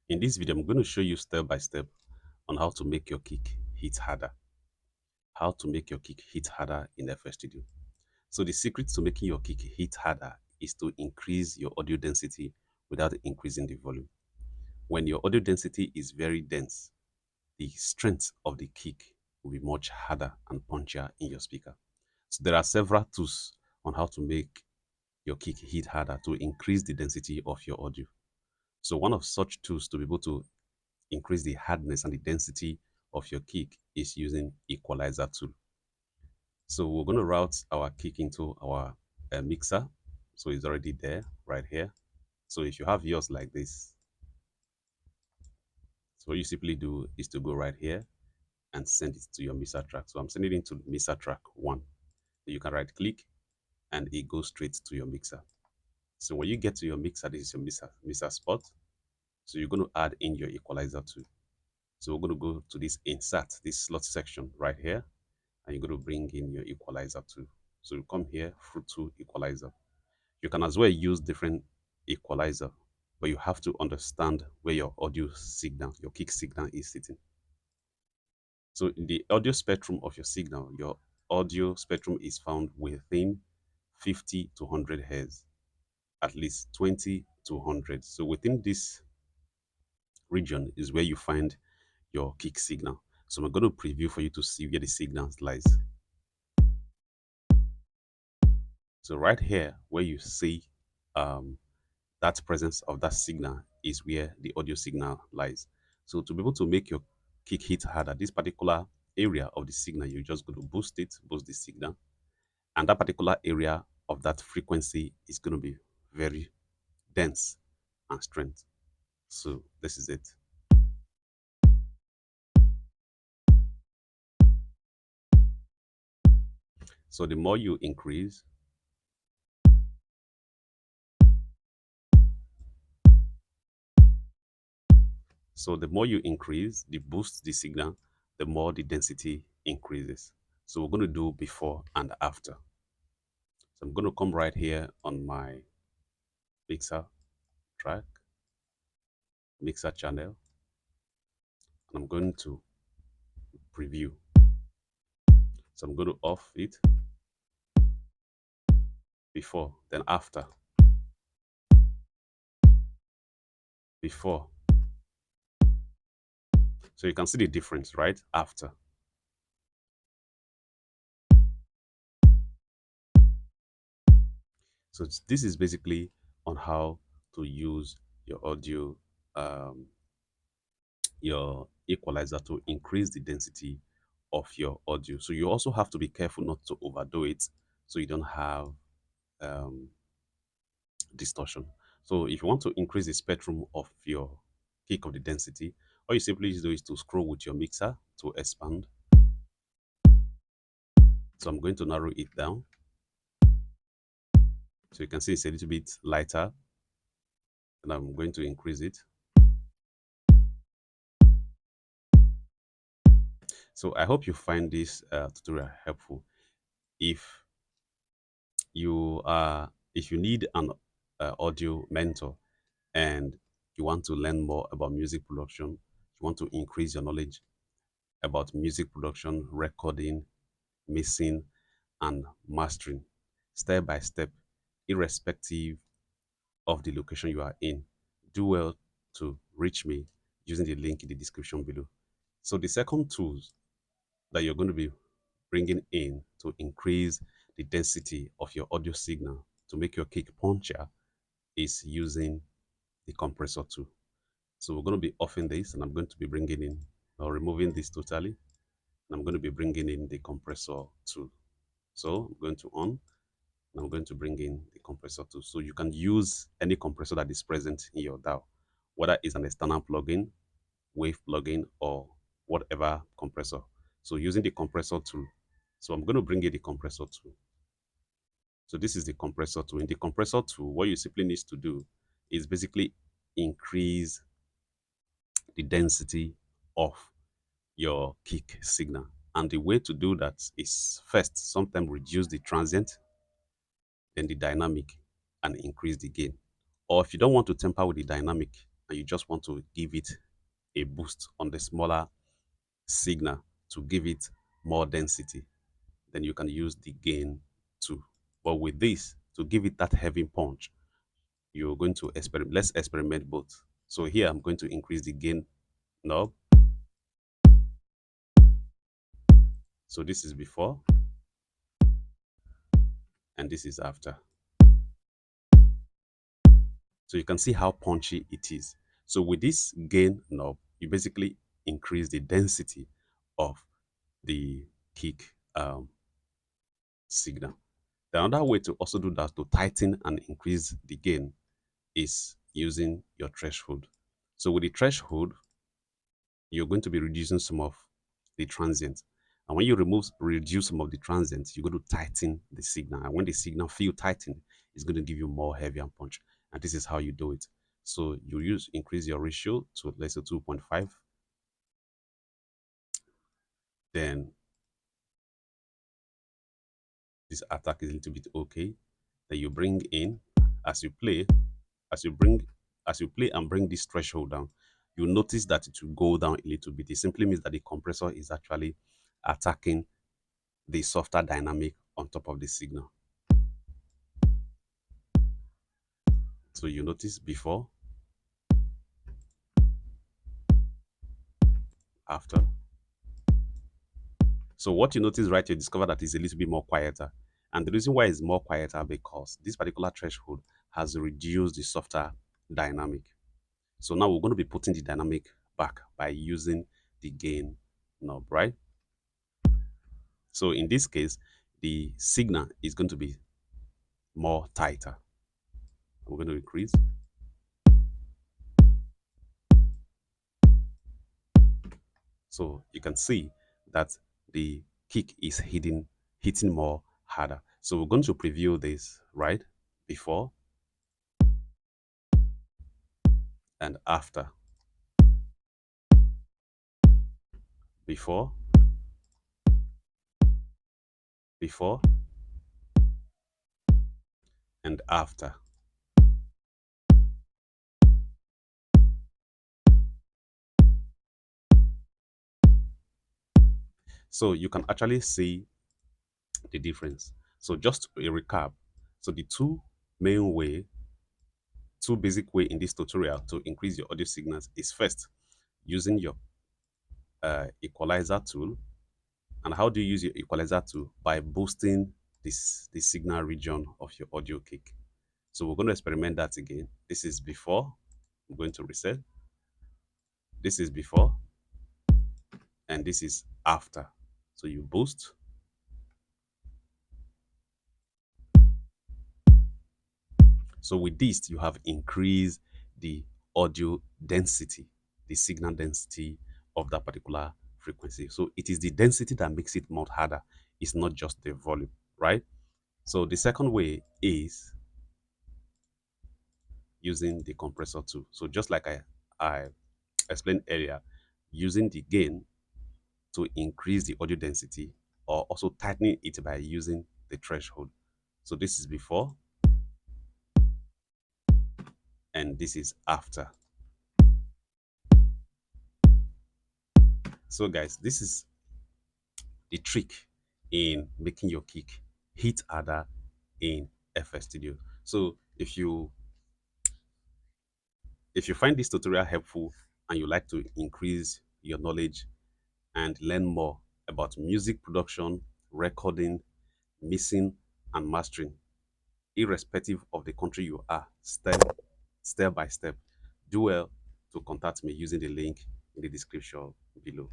In this video, I'm going to show you step by step on how to make your kick hit harder. How to make your kick hit harder in FL Studio. So the secret to making your kick hit harder is to increase your audio density without increasing the volume. When your audio density is very dense, the strength of the kick will be much harder and punchier in your speaker. So there are several tools on how to make your kick hit harder to increase the density of your audio. So one of such tools to be able to increase the hardness and the density of your kick is using equalizer tool. So we're going to route our kick into our mixer. So it's already there right here. So if you have yours like this, so what you simply do is to go right here and send it to your mixer track. So I'm sending it into mixer track 1. You can right click and it goes straight to your mixer. So when you get to your mixer, this is your mixer spot. So you're going to add in your equalizer tool. So we're going to go to this insert, this slot section right here, and you're going to bring in your equalizer tool. So you come here, fruit tool, equalizer. You can as well use different equalizer, but you have to understand where your audio signal, your kick signal is sitting. So in the audio spectrum of your signal, your audio spectrum is found within 50 to 100 hertz, at least 20 to 100. So within this region is where you find your kick signal. So I'm going to preview for you to see where the signal lies. So right here, where you see that presence of that signal is where the audio signal lies. So to be able to make your kick hit harder, this particular area of the signal, you're just going to boost it, boost the signal. And that particular area of that frequency is going to be very dense and strength. So this is it. So the more you increase, the boost the signal, the more the density increases. So we're going to do before and after. So I'm going to come right here on my mixer track, mixer channel, and I'm going to preview. So I'm going to off it before, then after, before. So you can see the difference, right? After. So this is basically on how to use your audio, your equalizer to increase the density of your audio. So you also have to be careful not to overdo it so you don't have um, distortion. So if you want to increase the spectrum of your peak of the density, all you simply do is to scroll with your mixer to expand. So I'm going to narrow it down. So you can see it's a little bit lighter, and I'm going to increase it. So I hope you find this tutorial helpful. If if you need an audio mentor and you want to learn more about music production, you want to increase your knowledge about music production, recording, mixing, and mastering step by step, irrespective of the location you are in, do well to reach me using the link in the description below. So the second tools that you're going to be bringing in to increase the density of your audio signal to make your kick punchier is using the compressor tool. So we're going to be offing this, and I'm going to be bringing in or removing this totally. And I'm going to be bringing in the compressor tool. So I'm going to on, and I'm going to bring in the compressor tool. So you can use any compressor that is present in your DAW, whether it's an external plugin, wave plugin, or whatever compressor. So using the compressor tool. So I'm going to bring in the compressor tool. So this is the compressor tool. In the compressor tool, what you simply need to do is basically increase the density of your kick signal. And the way to do that is first, sometimes reduce the transient, then the dynamic, and increase the gain. Or if you don't want to tamper with the dynamic, and you just want to give it a boost on the smaller signal to give it more density, then you can use the gain too. But with this, to give it that heavy punch, you're going to experiment. Let's experiment both. So here I'm going to increase the gain knob. So this is before and this is after. So you can see how punchy it is. So with this gain knob, you basically increase the density of the kick signal. The another way to also do that, to tighten and increase the gain, is using your threshold. So with the threshold, you're going to be reducing some of the transient. And when you reduce some of the transients, you're going to tighten the signal. And when the signal feel tightened, it's going to give you more heavy and punch. And this is how you do it. So you increase your ratio to let's say 2.5. Then this attack is a little bit okay. Then you bring in, as you play, as you bring, as you play and bring this threshold down, you notice that it will go down a little bit. It simply means that the compressor is actually attacking the softer dynamic on top of the signal. So you notice before, after. So what you notice right, you discover that it's a little bit more quieter. And the reason why it's more quieter because this particular threshold has reduced the softer dynamic. So now we're going to be putting the dynamic back by using the gain knob, right? So in this case, the signal is going to be more tighter. We're going to increase. So you can see that the kick is hitting more harder. So we're going to preview this, right? Before and after. Before, before, and after. So you can actually see the difference. So just a recap. So the main way, two basic way in this tutorial to increase your audio signals is first using your equalizer tool. And how do you use your equalizer tool? By boosting the signal region of your audio kick. So we're going to experiment that again. This is before. I'm going to reset. This is before, and this is after. So you boost. So with this, you have increased the audio density, the signal density of that particular frequency. So it is the density that makes it more harder. It's not just the volume, right? So the second way is using the compressor too. So just like I explained earlier, using the gain to increase the audio density or also tightening it by using the threshold. So this is before and this is after. So guys, this is the trick in making your kick hit harder in FL Studio. So if you find this tutorial helpful and you like to increase your knowledge and learn more about music production, recording, mixing, and mastering, irrespective of the country you are, step by step, do well to contact me using the link in the description below.